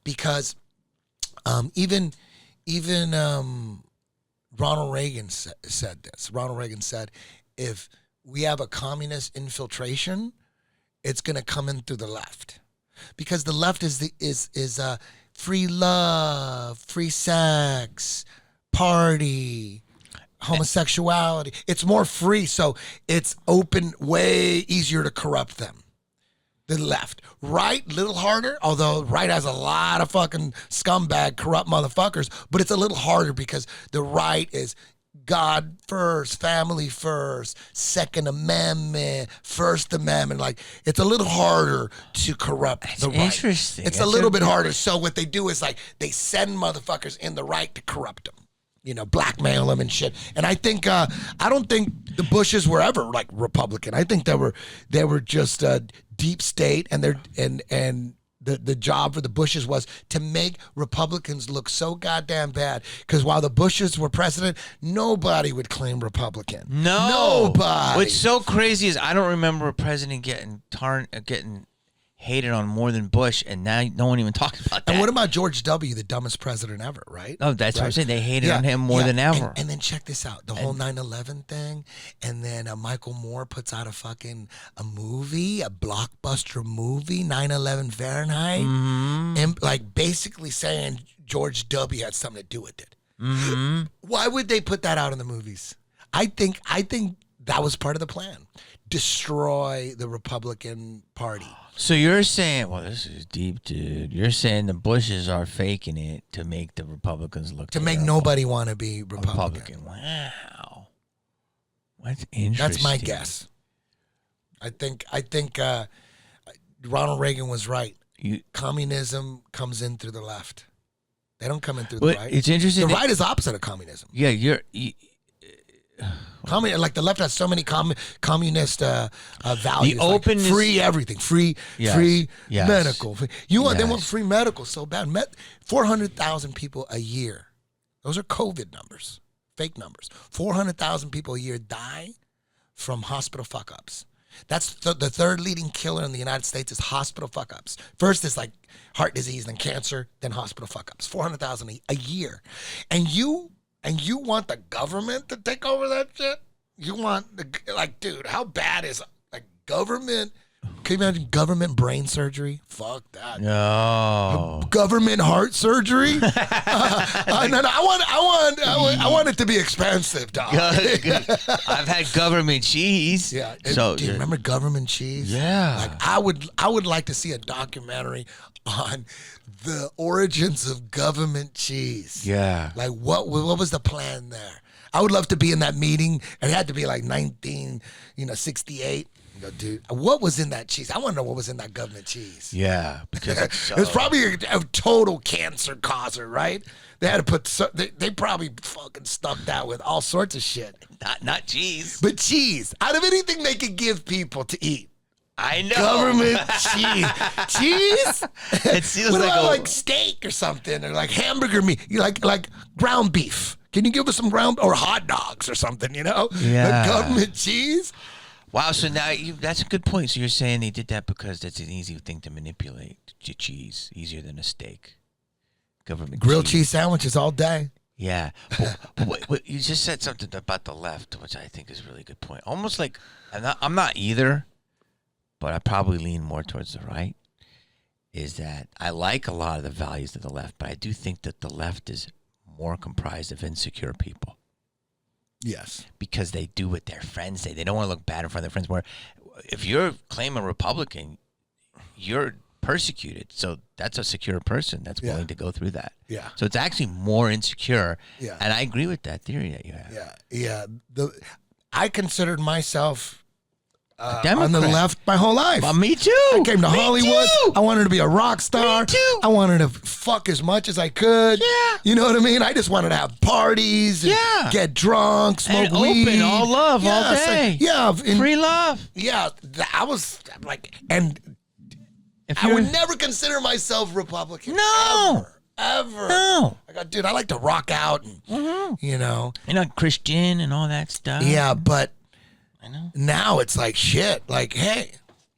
because even Ronald Reagan said this. Ronald Reagan said, if we have a communist infiltration, it's going to come in through the left, because the left is free love, free sex, party, homosexuality. It's more free, so it's open, way easier to corrupt them. The left. Right, little harder, although right has a lot of fucking scumbag, corrupt motherfuckers, but it's a little harder because the right is God first, family first, Second Amendment, First Amendment. Like, it's a little harder to corrupt the right. Interesting. It's a little bit harder. So what they do is, like, they send motherfuckers in the right to corrupt them. You know, blackmail them and shit. And I think I don't think the Bushes were ever like Republican. I think they were just deep state, and the job for the Bushes was to make Republicans look so goddamn bad. Because while the Bushes were president, nobody would claim Republican. No, nobody. What's so crazy is I don't remember a president getting hated on more than Bush, and now no one even talks about that. And what about George W., the dumbest president ever, right? Oh, that's right? what I'm saying. They hated on him more than ever. And then check this out. The whole 9/11 thing, and then Michael Moore puts out a movie, a blockbuster movie, 9/11 Fahrenheit, and like basically saying George W. had something to do with it. Why would they put that out in the movies? I think that was part of the plan. Destroy the Republican Party. So you're saying, well, this is deep, dude. You're saying the Bushes are faking it to make the Republicans look to make nobody want to be Republican. Wow, that's interesting. That's my guess. I think Ronald Reagan was right. Communism comes in through the left. They don't come in through the right. It's interesting. The right is opposite of communism. Yeah, Like the left has so many communist values. The openness, like free everything, free medical. They want free medical so bad. 400,000 people a year. Those are COVID numbers, fake numbers. 400,000 people a year die from hospital fuck-ups. That's the third leading killer in the United States is hospital fuck-ups. First is like heart disease, then cancer, then hospital fuck-ups. 400,000 a year, and you want the government to take over that shit? You want dude, how bad is like government? Can you imagine government brain surgery? Fuck that. No. Government heart surgery? No, I want it to be expensive, dog. I've had government cheese. Yeah. So do you remember government cheese? Yeah. Like I would like to see a documentary on the origins of government cheese. Yeah. Like what was the plan there? I would love to be in that meeting. It had to be like 1968. Go, dude, what was in that cheese? I want to know what was in that government cheese. Yeah, because it's probably a total cancer causer, right? They had to put they probably fucking stuck that with all sorts of shit. Not cheese, but cheese. Out of anything they could give people to eat, I know. Government cheese. It feels what like about like steak or something, or like hamburger meat? You like ground beef? Can you give us some ground or hot dogs or something? You know, yeah. The government cheese. Wow, so now that's a good point. So you're saying they did that because that's an easy thing to manipulate, cheese, easier than a steak. Government grilled cheese sandwiches all day. Yeah, but you just said something about the left, which I think is a really good point. Almost like I'm not either, but I probably lean more towards the right. Is that I like a lot of the values of the left, but I do think that the left is more comprised of insecure people. Yes. Because they do what their friends say. They don't want to look bad in front of their friends. Where if you're claiming Republican, you're persecuted. So that's a secure person that's willing to go through that. Yeah. So it's actually more insecure. Yeah. And I agree with that theory that you have. Yeah. Yeah. I considered myself Democrat. on the left my whole life. Me too. I came to Hollywood. Too. I wanted to be a rock star. Me too. I wanted to fuck as much as I could. Yeah. You know what I mean? I just wanted to have parties and get drunk, smoke and weed. Open, all love, all day. Free love. Yeah. I was like, and I would never consider myself Republican. No. Ever. No. Dude, I like to rock out and, you know. You're not Christian and all that stuff. Yeah, but I know. Now it's like shit. Like, hey,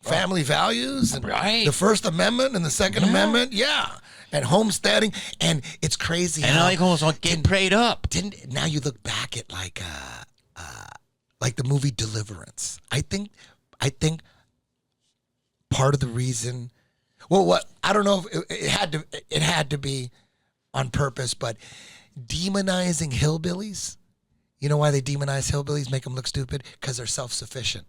family values and the First Amendment and the Second Amendment. Yeah. and homesteading, and it's crazy. And how all you goes on get prayed up. didn't now you look back at like the movie Deliverance. I think part of the reason, well, what I don't know if it had to be on purpose, but demonizing hillbillies. You know why they demonize hillbillies? Make them look stupid? Because they're self-sufficient.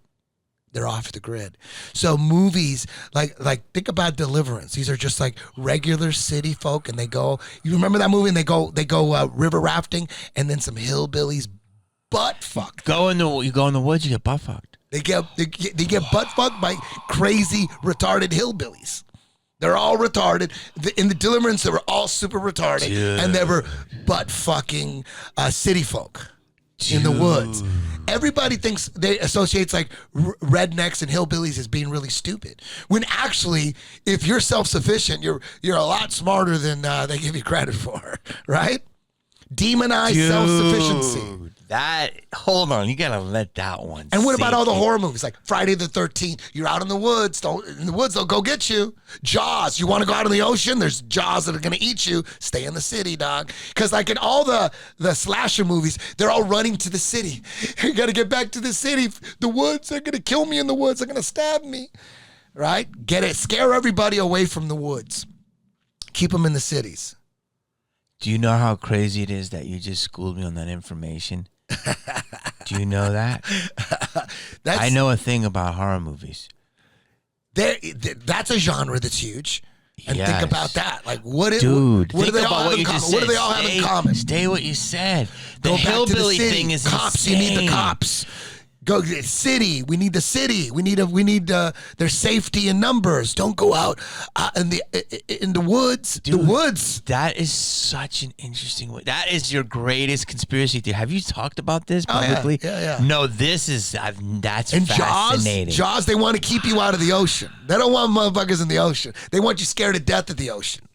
They're off the grid. So movies like think about Deliverance. These are just like regular city folk, and they go. You remember that movie? And they go river rafting, and then some hillbillies butt fucked. You go in the woods, you get butt fucked. They get butt fucked by crazy retarded hillbillies. They're all retarded. In the Deliverance, they were all super retarded, and they were butt fucking city folk. In the woods. Everybody thinks they associates like rednecks and hillbillies as being really stupid. When actually, if you're self-sufficient, you're a lot smarter than they give you credit for, right? Demonize self-sufficiency. Hold on, you gotta let that one. And what about all the in. horror movies like Friday the 13th? You're out in the woods. They'll go get you. Jaws. You want to go out in the ocean? There's Jaws that are gonna eat you. Stay in the city, dog. Because like in all the slasher movies, they're all running to the city. You gotta get back to the city. The woods. They're gonna kill me in the woods. They're gonna stab me. Right? Get it. Scare everybody away from the woods. Keep them in the cities. Do you know how crazy it is that you just schooled me on that information? Do you know that? I know a thing about horror movies. That's a genre that's huge. And think about that. Like, what do they all have in common? What do they all have in common? Stay what you said. The Go back hillbilly to the city. thing is cops. insane. You need the cops. Go city. We need the city. We need their safety in numbers. Don't go out in the woods. Dude, the woods. That is such an interesting way. That is your greatest conspiracy theory. Have you talked about this publicly? Yeah. No, this is that's And fascinating. Jaws. They want to keep you out of the ocean. They don't want motherfuckers in the ocean. They want you scared to death of the ocean.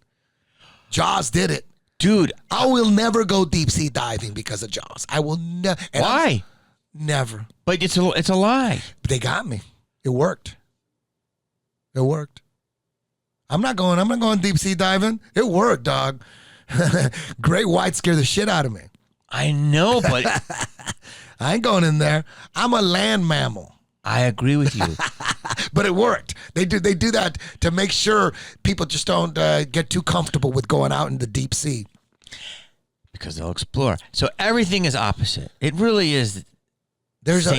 Jaws did it, dude. I will never go deep sea diving because of Jaws. I will never. Why? Never. But it's a lie. But they got me. It worked. I'm not going deep sea diving. It worked, dog. Great white scare the shit out of me. I know, but I ain't going in there. I'm a land mammal. I agree with you. But it worked. They do that to make sure people just don't get too comfortable with going out in the deep sea. Because they'll explore. So everything is opposite. It really is. There's a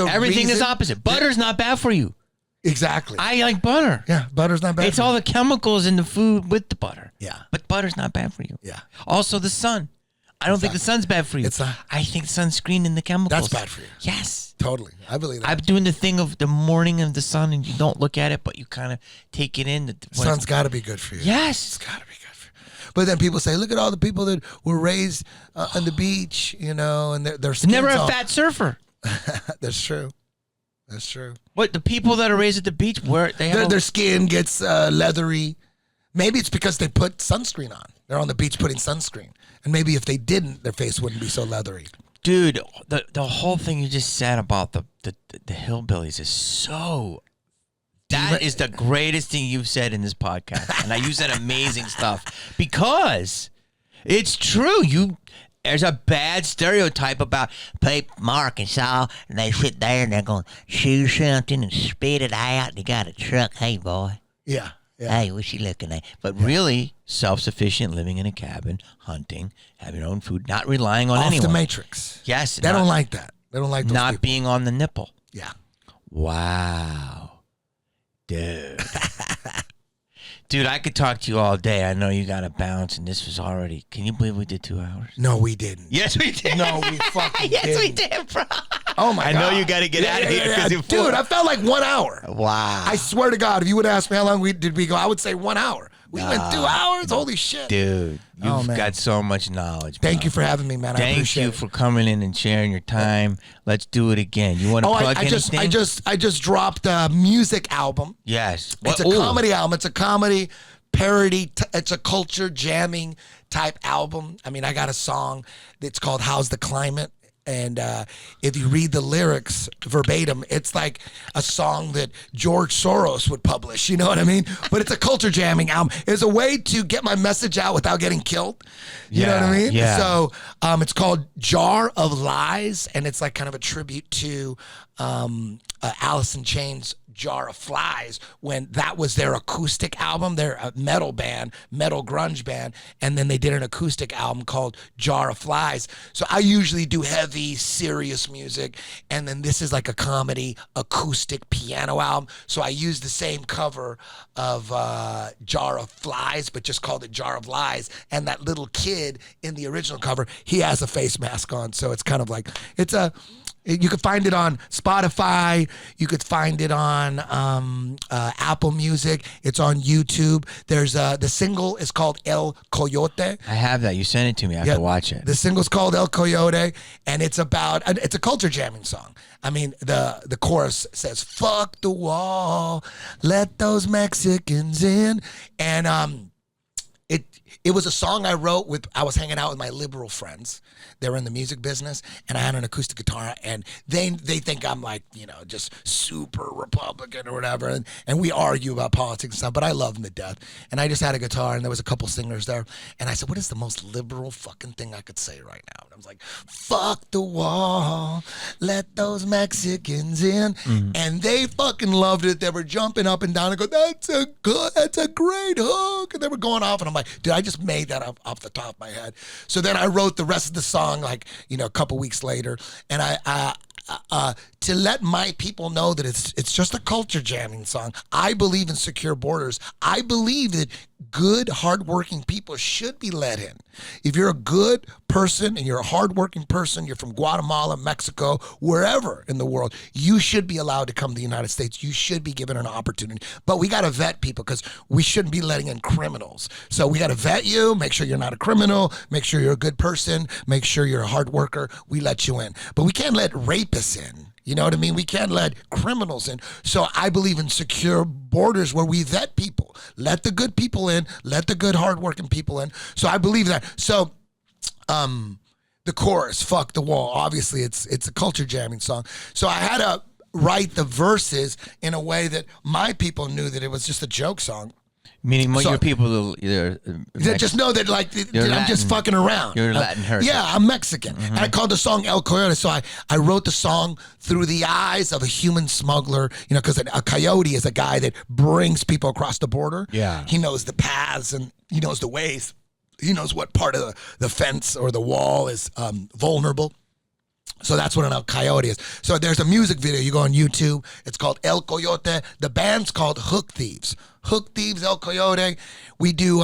everything reason. is opposite. Butter's not bad for you. Exactly. I like butter. Yeah, butter's not bad. It's all the chemicals in the food with the butter. Yeah. But butter's not bad for you. Yeah. Also, the sun. I don't think the sun's bad for you. It's not. I think sunscreen and the chemicals. That's bad for you. Yes. Totally. I believe that. I'm doing the thing of the morning of the sun, and you don't look at it, but you kind of take it in. Sun's got to be good for you. Yes. It's got to be good for you. But then people say, look at all the people that were raised on the beach, and their skin's Never a all... fat surfer. That's true. That's true. What, the people that are raised at the beach, where they have their skin gets leathery. Maybe it's because they put sunscreen on. They're on the beach putting sunscreen. And maybe if they didn't, their face wouldn't be so leathery. Dude, the whole thing you just said about the hillbillies is so... That is the greatest thing you've said in this podcast. And you said amazing stuff. Because it's true. There's a bad stereotype about Mark and Saul, and they sit there and they're going to chew something and spit it out. They got a truck. Hey, boy. Yeah. Hey, what's she looking at? But really, self-sufficient, living in a cabin, hunting, having your own food, not relying on anyone. Off the matrix. Yes. They don't like that. They don't like those not people. being on the nipple. Yeah. Wow. Dude. Dude, I could talk to you all day. I know you got to bounce, and this was already... Can you believe we did 2 hours? No, we didn't. Yes, we did. No, we fucking didn't. Yes, we did, bro. Oh, my God. I know you got to get out of here. Yeah. Dude, I felt like 1 hour. Wow. I swear to God, if you would ask me how long did we go, I would say 1 hour. We went 2 hours? Holy shit. Dude, you've got so much knowledge. Thank you for having me, man. I appreciate it. Thank you for coming in and sharing your time. Let's do it again. You want to plug anything? I just dropped a music album. Yes. It's a comedy album. It's a comedy parody. It's a culture jamming type album. I mean, I got a song that's called How's the Climate? And if you read the lyrics verbatim, it's like a song that George Soros would publish. You know what I mean? But it's a culture jamming album. It's a way to get my message out without getting killed. You know what I mean? Yeah. So it's called Jar of Lies, and it's like kind of a tribute to Alice in Chains' Jar of Flies, when that was their acoustic album. They're a metal band, metal grunge band, and then they did an acoustic album called Jar of Flies. So I usually do heavy, serious music, and then this is like a comedy acoustic piano album. So I use the same cover of Jar of Flies, but just called it Jar of Lies. And that little kid in the original cover, he has a face mask on. So it's kind of like, you could find it on Spotify. You could find it on Apple Music. It's on YouTube. There's the single is called El Coyote. I have that. You sent it to me. I have to watch it. The single's called El Coyote, and it's a culture jamming song. I mean, the chorus says, "Fuck the wall, let those Mexicans in," and it was a song I wrote I was hanging out with my liberal friends. They were in the music business, and I had an acoustic guitar, and they think I'm like, just super Republican or whatever, and we argue about politics and stuff, but I love them to death. And I just had a guitar, and there was a couple singers there, and I said, what is the most liberal fucking thing I could say right now? And I was like, fuck the wall, let those Mexicans in. Mm-hmm. And they fucking loved it. They were jumping up and down and go, that's a great hook. And they were going off, and I'm like, dude, I just made that up off the top of my head. So then I wrote the rest of the song like, a couple weeks later, and I to let my people know that it's just a culture jamming song. I believe in secure borders. I believe that good, hardworking people should be let in. If you're a good person and you're a hardworking person, you're from Guatemala, Mexico, wherever in the world, you should be allowed to come to the United States. You should be given an opportunity. But we got to vet people, because we shouldn't be letting in criminals. So we got to vet you, make sure you're not a criminal, make sure you're a good person, make sure you're a hard worker. We let you in. But we can't let rapists in. You know what I mean? We can't let criminals in. So I believe in secure borders where we vet people. Let the good people in. Let the good, hardworking people in. So I believe that. So the chorus, fuck the wall, obviously it's a culture jamming song. So I had to write the verses in a way that my people knew that it was just a joke song. Meaning your people just know that I'm just fucking around. You're Latin heritage. Yeah, I'm Mexican. Mm-hmm. And I called the song El Coyote. So I wrote the song through the eyes of a human smuggler, because a coyote is a guy that brings people across the border. Yeah. He knows the paths and he knows the ways. He knows what part of the fence or the wall is vulnerable. So that's what a coyote is. So there's a music video. You go on YouTube. It's called El Coyote. The band's called Hook Thieves. Hook Thieves, El Coyote. We do,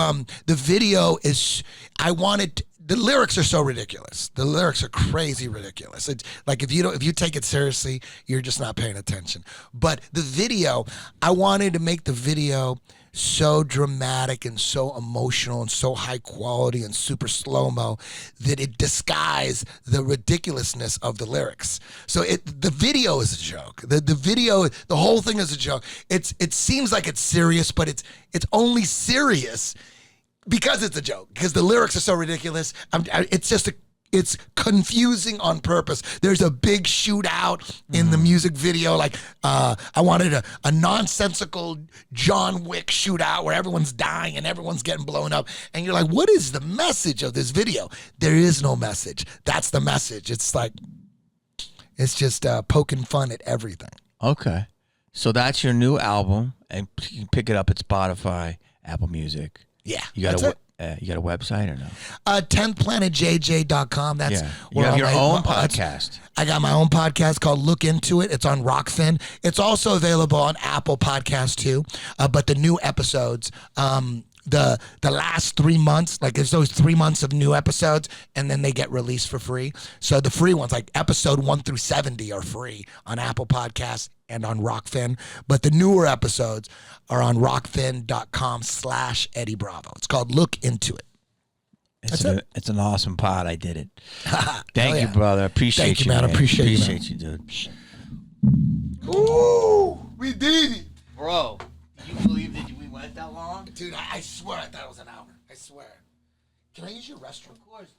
the video is, the lyrics are so ridiculous. The lyrics are crazy ridiculous. It's like, if you take it seriously, you're just not paying attention. But the video, I wanted to make the video so dramatic and so emotional and so high quality and super slow-mo that it disguised the ridiculousness of the lyrics. So the video is a joke. The video, the whole thing is a joke. It seems like it's serious, but it's only serious because it's a joke, because the lyrics are so ridiculous. It's confusing on purpose. There's a big shootout in the music video. Like, I wanted a nonsensical John Wick shootout where everyone's dying and everyone's getting blown up. And you're like, what is the message of this video? There is no message. That's the message. It's like, it's just poking fun at everything. Okay. So that's your new album, and you can pick it up at Spotify, Apple Music. Yeah. You got a website or no? 10thplanetjj.com. That's you have your own podcast. I got my own podcast called Look Into It. It's on Rockfin. It's also available on Apple Podcasts too. But the new episodes, the last 3 months, like there's those 3 months of new episodes, and then they get released for free. So the free ones, like episode 1 through 70, are free on Apple Podcasts and on Rockfin. But the newer episodes are on rockfin.com/Eddie Bravo. It's called Look Into It. It's an awesome pod. I did it. Thank you, brother. Appreciate you, man. Appreciate you, dude. Ooh, we did it. Bro, do you believe that we went that long? Dude, I swear I thought it was an hour. I swear. Can I use your restroom? Of course.